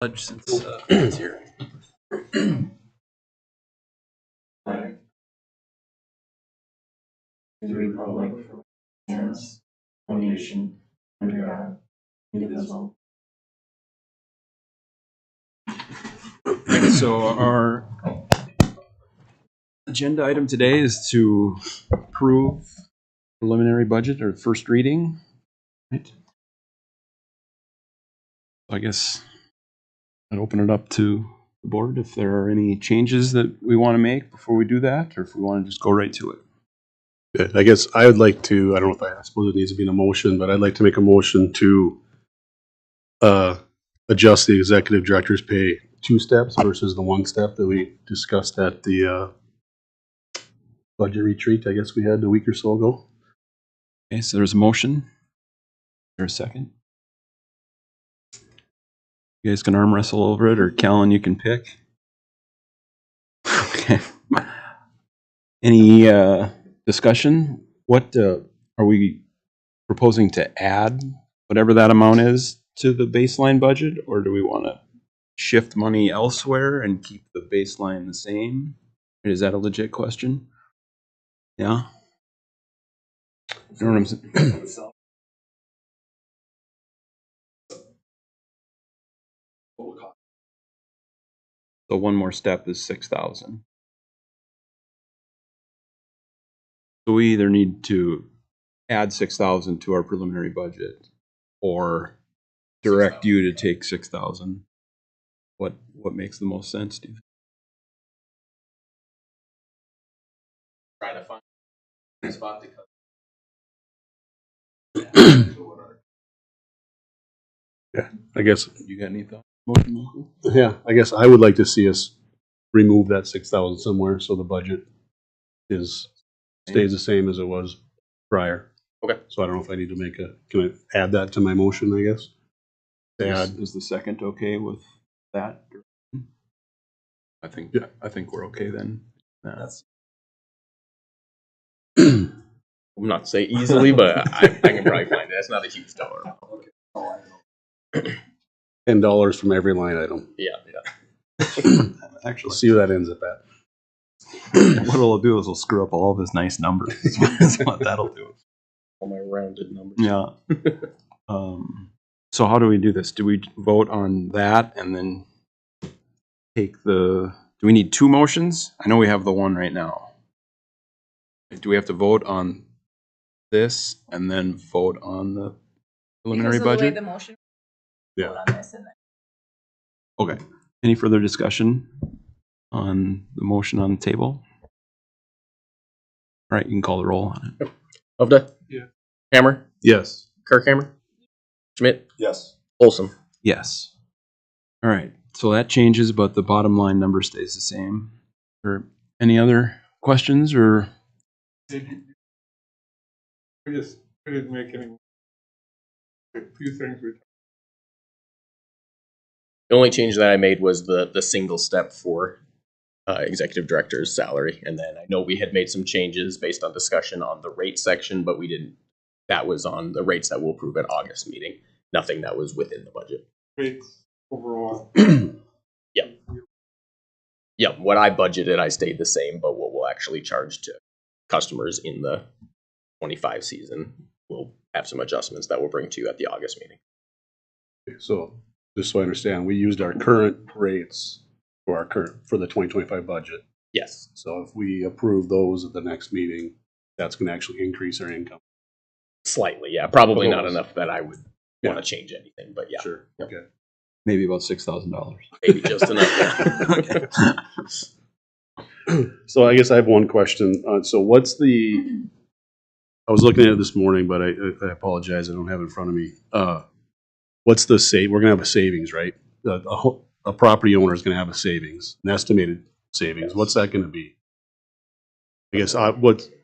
Pledge since it's here. The republic stands one nation under God, indivisible. So our agenda item today is to approve preliminary budget or first reading. Right. I guess I'd open it up to the board if there are any changes that we want to make before we do that, or if we want to just go right to it. Good. I guess I would like to, I don't know if I suppose it needs to be in a motion, but I'd like to make a motion to adjust the executive director's pay 2 steps versus the 1 step that we discussed at the budget retreat, I guess we had a week or so ago. Okay, so there's a motion. Is there a second? You guys can arm wrestle over it, or Callan, you can pick. Okay. Any discussion? What are we proposing to add, whatever that amount is, to the baseline budget, or do we want to shift money elsewhere and keep the baseline the same? Is that a legit question? Yeah. You know what I'm saying? So one more step is 6,000. So we either need to add 6,000 to our preliminary budget or direct you to take 6,000. What makes the most sense, Steve? Try to find a spot to cut. Yeah, I guess. You got any thoughts? Yeah, I guess I would like to see us remove that 6,000 somewhere so the budget stays the same as it was prior. Okay. So I don't know if I need to can I add that to my motion, I guess? Is the second okay with that? I think we're okay then. That's I'm not to say easily, but I can probably find it. That's not a huge dollar. $10 from every line item. Yeah. Actually, See where that ends up at. what it'll do is it'll screw up all of his nice numbers. That's what that'll do. All my rounded numbers. Yeah. So how do we do this? Do we vote on that and then take do we need 2 motions? I know we have the one right now. Do we have to vote on this and then vote on the preliminary Because of the way budget? the motion. Yeah. Vote on this and then. Okay. Any further discussion on the motion on the table? All right, you can call the roll on it. Hovda? Yeah. Hammer? Yes. Kirkhammer? Schmidt? Yes. Olson? Yes. All right. So that changes, but the bottom line number stays the same. Or any other questions or? We didn't make any. A few things we. The only change that I made was the single step for executive director's salary. And then I know we had made some changes based on discussion on the rate section, but we didn't. That was on the rates that we'll approve at August meeting. Nothing that was within the budget. Rates overall. Yeah, what I budgeted, I stayed the same, but what we'll actually charge to customers in the 25 season, we'll have some adjustments that we'll bring to you at the August meeting. So just so I understand, we used our current rates for the 2025 budget. Yes. So if we approve those at the next meeting, that's going to actually increase our income. Slightly, yeah. Probably not Otherwise. enough that I would want to change anything, but yeah. Sure. Yep. Okay. Maybe about $6,000. Maybe just enough. Yeah. Okay. So I guess I have one question. So what's I was looking at it this morning, but I apologize. I don't have it in front of me. What's the we're going to have a savings, right? A property owner is going to have a savings, an estimated savings. What's that going to be? I guess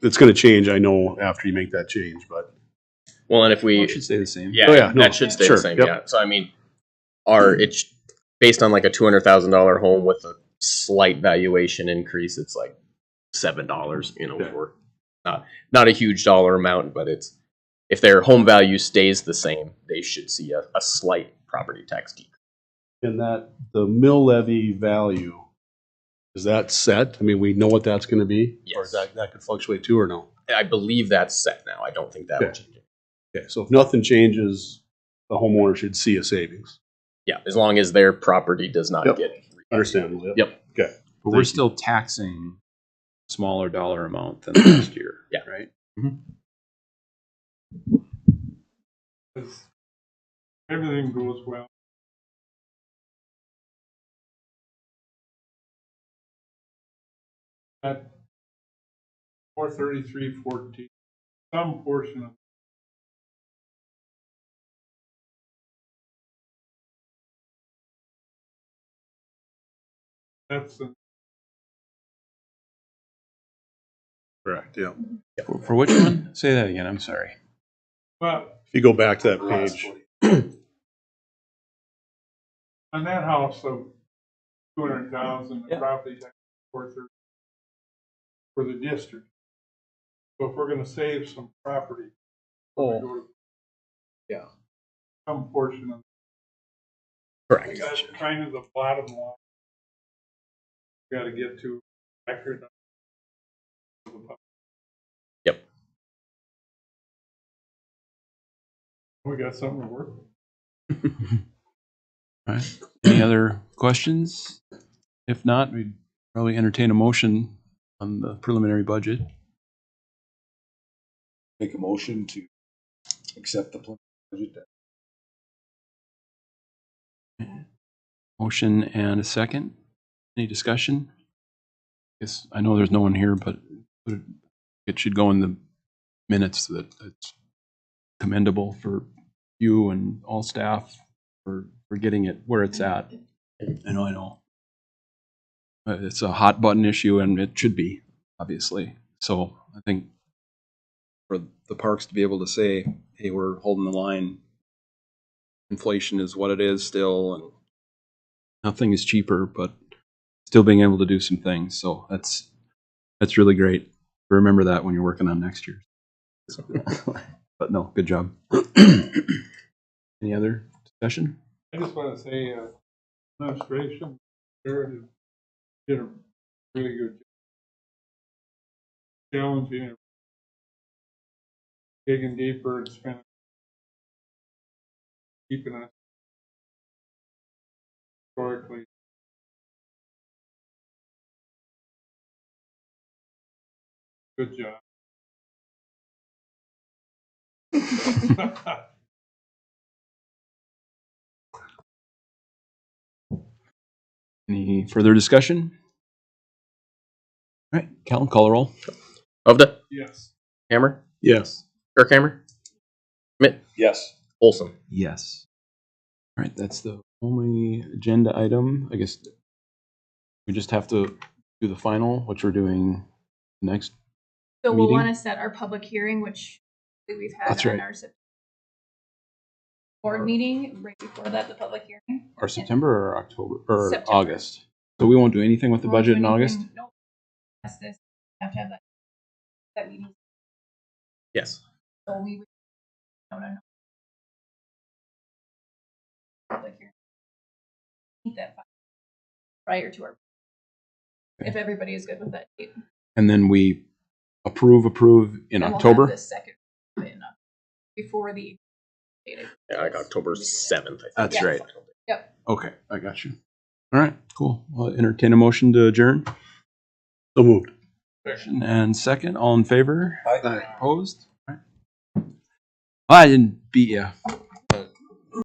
it's going to change. I know after you make that change, but. Well, and if we It should stay the same. Yeah, Oh, yeah, no, that should stay sure, the same. yep. Yeah. So I mean, it's based on like a $200,000 home with a slight valuation increase. It's like $7. You know, Yeah. for not a huge dollar amount, but it's if their home value stays the same, they should see a slight property tax decrease. And that, the mill levy value, is that set? I mean, we know what that's gonna be? Or Yes. that could fluctuate too, or no? I believe that's set now. I don't think that will Okay. change. Okay, so if nothing changes, the homeowner should see a savings. Yeah, as long as their property does not Yep. get. Understandable, Yep. Okay. But we're Thank you. still taxing a smaller dollar amount than last year. Yeah. Right? As everything goes well. At 433.14, some portion of that's the Correct, yeah. For which one? Say that again. I'm sorry. but If you go back to that page, on that house of 200,000, the Yeah. property tax 430 for the district. So if we're gonna save some property. we're gonna go to Yeah. Some portion of, Correct. that's kind of the bottom line. We gotta get to record. Yep. We got something to work with. All right. Any other questions? If not, we'd probably entertain a motion on the preliminary budget. Make a motion to accept the budget. Motion and a second. Any discussion? Guess I know there's no one here, but it should go in the minutes that it's commendable for you and all staff for getting it where it's at. I know. It's a hot button issue and it should be, obviously. So I think for the parks to be able to say, hey, we're holding the line. Inflation is what it is still, and nothing is cheaper, but still being able to do some things. So that's really great. Remember that when you're working on next year. But no, good job. Any other discussion? I just wanna say, administration, Jared did a really good job. Challenging it. Digging deeper and spending. Keeping us. Historically. Good job. Any further discussion? All right, Callan, call the roll. Hovda, Yes. Hammer, yes. Kirkhammer, Schmidt, Yes. Olson. Yes. All right, that's the only agenda item. I guess we just have to do the final, which we're doing next. So we'll meeting? want to set our public hearing, which we've had That's on right. our board meeting, right before that, the public hearing. Or September or October or September. August. So we won't do anything with the Won't do budget in August? anything- Nope. That's this, have to have that meeting, Yes. so we would, no. Public hearing. Meet that prior to our, if everybody is good with that date. And then we approve in And we'll have October? the second in, before the date. Yeah, like October 7th, I think. That's Yeah. right. Yep. Okay, I got you. All right, cool. I'll entertain a motion to adjourn. So moved. Motion and second, all in favor? Aye. Opposed? All right. I didn't beat you.